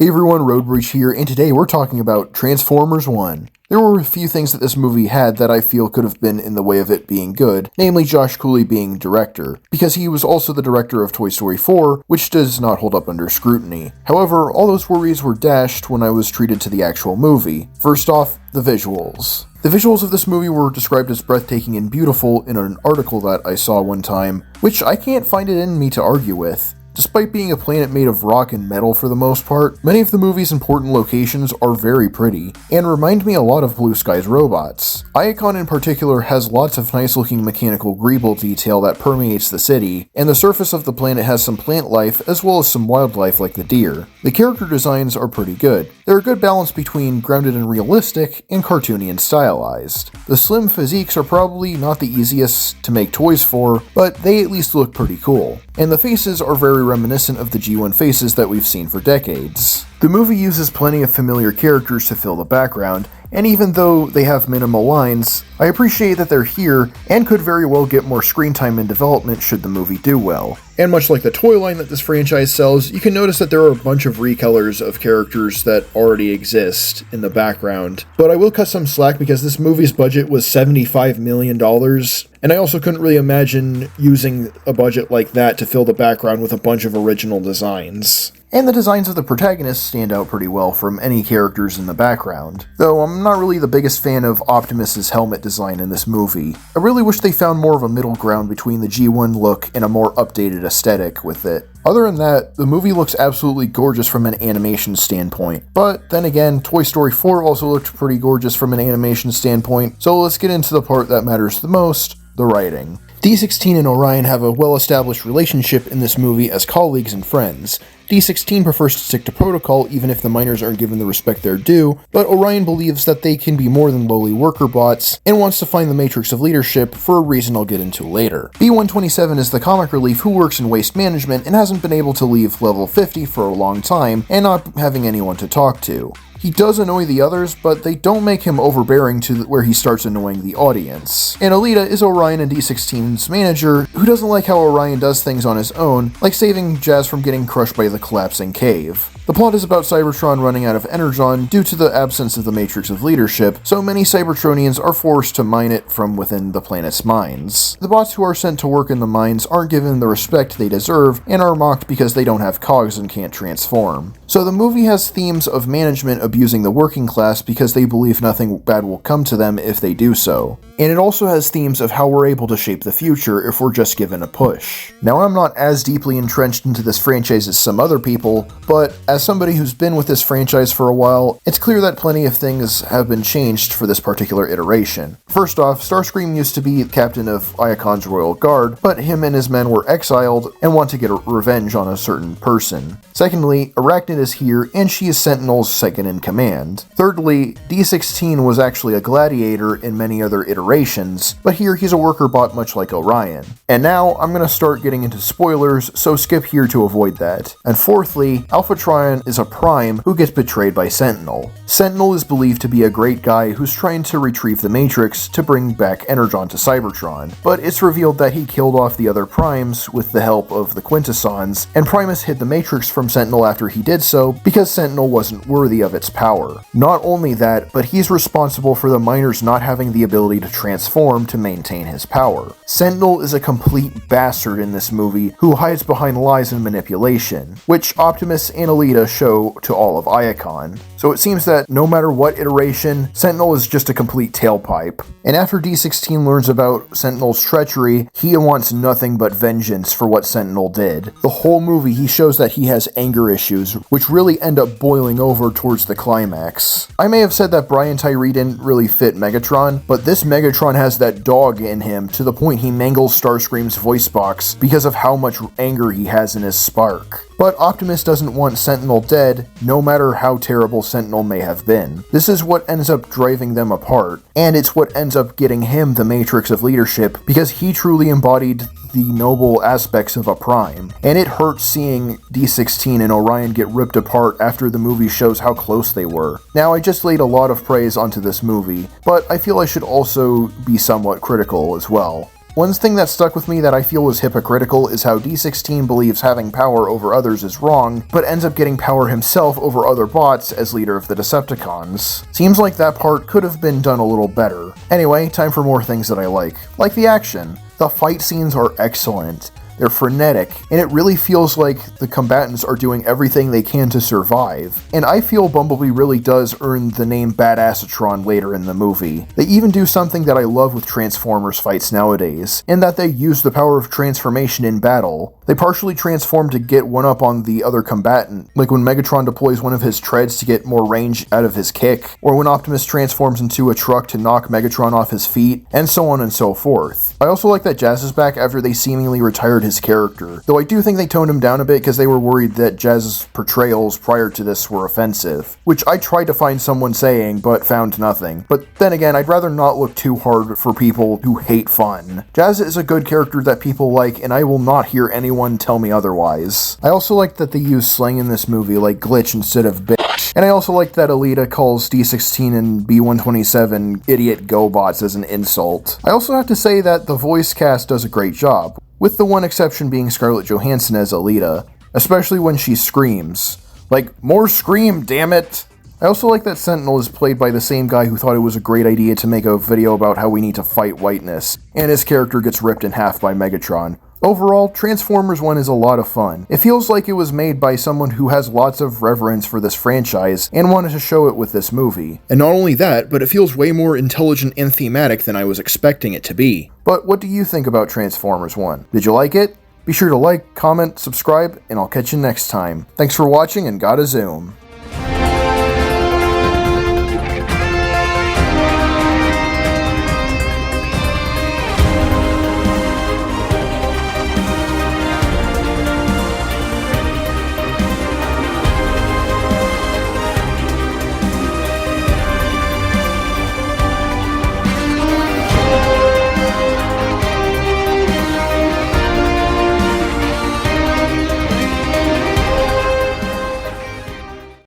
Hey everyone, Roadbreach here, and today we're talking about Transformers 1. There were a few things that this movie had that I feel could have been in the way of it being good, namely Josh Cooley being director, because he was also the director of Toy Story 4, which does not hold up under scrutiny. However, all those worries were dashed when I was treated to the actual movie. First off, the visuals. The visuals of this movie were described as breathtaking and beautiful in an article that I saw one time, which I can't find it in me to argue with. Despite being a planet made of rock and metal for the most part, many of the movie's important locations are very pretty, and remind me a lot of Blue Sky's robots. Iacon in particular has lots of nice looking mechanical greeble detail that permeates the city, and the surface of the planet has some plant life as well as some wildlife like the deer. The character designs are pretty good. They're a good balance between grounded and realistic, and cartoony and stylized. The slim physiques are probably not the easiest to make toys for, but they at least look pretty cool. And the faces are very reminiscent of the G1 faces that we've seen for decades. The movie uses plenty of familiar characters to fill the background, and even though they have minimal lines, I appreciate that they're here and could very well get more screen time in development should the movie do well. And much like the toy line that this franchise sells, you can notice that there are a bunch of recolors of characters that already exist in the background. But I will cut some slack because this movie's budget was $75 million, and I also couldn't really imagine using a budget like that to fill the background with a bunch of original designs. And the designs of the protagonists stand out pretty well from any characters in the background, though I'm not really the biggest fan of Optimus's helmet design in this movie. I really wish they found more of a middle ground between the G1 look and a more updated aesthetic with it. Other than that, the movie looks absolutely gorgeous from an animation standpoint, but then again, Toy Story 4 also looked pretty gorgeous from an animation standpoint, so let's get into the part that matters the most, the writing. D16 and Orion have a well-established relationship in this movie as colleagues and friends. D16 prefers to stick to protocol even if the miners aren't given the respect they're due, but Orion believes that they can be more than lowly worker bots and wants to find the matrix of leadership for a reason I'll get into later. B127 is the comic relief who works in waste management and hasn't been able to leave level 50 for a long time and not having anyone to talk to. He does annoy the others, but they don't make him overbearing to where he starts annoying the audience. And Alita is Orion and D16's manager, who doesn't like how Orion does things on his own, like saving Jazz from getting crushed by the collapsing cave. The plot is about Cybertron running out of energon due to the absence of the matrix of leadership, so many Cybertronians are forced to mine it from within the planet's mines. The bots who are sent to work in the mines aren't given the respect they deserve and are mocked because they don't have cogs and can't transform. So the movie has themes of management abusing the working class because they believe nothing bad will come to them if they do so. And it also has themes of how we're able to shape the future if we're just given a push. Now, I'm not as deeply entrenched into this franchise as some other people, but as somebody who's been with this franchise for a while, it's clear that plenty of things have been changed for this particular iteration. First off, Starscream used to be captain of Iacon's Royal Guard, but him and his men were exiled and want to get revenge on a certain person. Secondly, Arachnid is here, and she is Sentinel's second-in-command. Thirdly, D16 was actually a gladiator in many other iterations, but here he's a worker bot much like Orion. And now, I'm gonna start getting into spoilers, so skip here to avoid that. And fourthly, Alpha Trion is a Prime who gets betrayed by Sentinel. Sentinel is believed to be a great guy who's trying to retrieve the Matrix to bring back Energon to Cybertron, but it's revealed that he killed off the other Primes with the help of the Quintessons, and Primus hid the Matrix from Sentinel after he did so because Sentinel wasn't worthy of its power. Not only that, but he's responsible for the miners not having the ability to transform to maintain his power. Sentinel is a complete bastard in this movie who hides behind lies and manipulation, which Optimus and Alita show to all of Iacon. So it seems that no matter what iteration, Sentinel is just a complete tailpipe. And after D16 learns about Sentinel's treachery, he wants nothing but vengeance for what Sentinel did. The whole movie he shows that he has anger issues, which really end up boiling over towards the climax. I may have said that Brian Tyree didn't really fit Megatron, but this Megatron has that dog in him to the point he mangles Starscream's voice box because of how much anger he has in his spark. But Optimus doesn't want Sentinel dead, no matter how terrible Sentinel may have been. This is what ends up driving them apart, and it's what ends up getting him the matrix of leadership because he truly embodied the noble aspects of a Prime, and it hurts seeing D16 and Orion get ripped apart after the movie shows how close they were. Now, I just laid a lot of praise onto this movie, but I feel I should also be somewhat critical as well. One thing that stuck with me that I feel was hypocritical is how D16 believes having power over others is wrong, but ends up getting power himself over other bots as leader of the Decepticons. Seems like that part could have been done a little better. Anyway, time for more things that I like. Like the action. The fight scenes are excellent. They're frenetic, and it really feels like the combatants are doing everything they can to survive. And I feel Bumblebee really does earn the name Badassatron later in the movie. They even do something that I love with Transformers fights nowadays, in that they use the power of transformation in battle. They partially transform to get one up on the other combatant, like when Megatron deploys one of his treads to get more range out of his kick, or when Optimus transforms into a truck to knock Megatron off his feet, and so on and so forth. I also like that Jazz is back after they seemingly retired his character, though I do think they toned him down a bit because they were worried that Jazz's portrayals prior to this were offensive, which I tried to find someone saying, but found nothing. But then again, I'd rather not look too hard for people who hate fun. Jazz is a good character that people like, and I will not hear anyone tell me otherwise. I also like that they use slang in this movie, like glitch instead of bitch, and I also like that Alita calls D16 and B127 idiot GoBots as an insult. I also have to say that the voice cast does a great job, with the one exception being Scarlett Johansson as Alita, especially when she screams. Like, more scream, damn it! I also like that Sentinel is played by the same guy who thought it was a great idea to make a video about how we need to fight whiteness, and his character gets ripped in half by Megatron. Overall, Transformers 1 is a lot of fun. It feels like it was made by someone who has lots of reverence for this franchise and wanted to show it with this movie. And not only that, but it feels way more intelligent and thematic than I was expecting it to be. But what do you think about Transformers 1? Did you like it? Be sure to like, comment, subscribe, and I'll catch you next time. Thanks for watching, and gotta zoom.